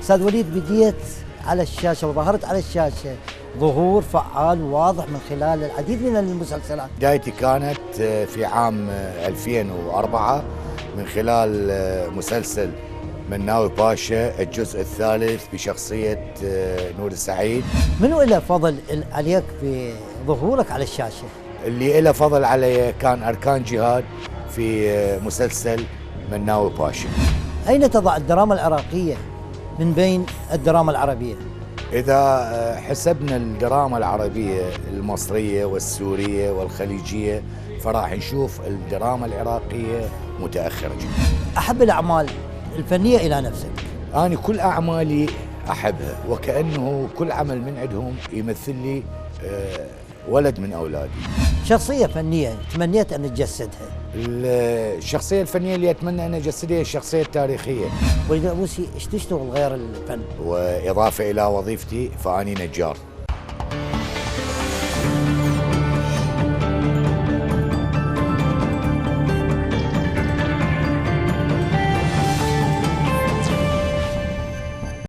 أستاذ وليد، بديت على الشاشة وظهرت على الشاشة ظهور فعال وواضح من خلال العديد من المسلسلات. بدايتي كانت في عام 2004 من خلال مسلسل مناوي باشا الجزء الثالث بشخصية نور السعيد. منو له فضل عليك في ظهورك على الشاشة؟ اللي له فضل علي كان أركان جهاد في مسلسل مناوي باشا. أين تضع الدراما العراقية من بين الدراما العربية؟ إذا حسبنا الدراما العربية المصرية والسورية والخليجية فراح نشوف الدراما العراقية متأخرة جدا. أحب الأعمال الفنية إلى نفسك؟ أنا كل أعمالي أحبها، وكأنه كل عمل من عندهم يمثل لي ولد من أولادي. شخصية فنية تمنيت أن تجسدها؟ الشخصية الفنية اللي أتمنى أن أجسدها الشخصية التاريخية. وليد العبوسي، إيش تشتغل غير الفن؟ وإضافة إلى وظيفتي فأني نجار.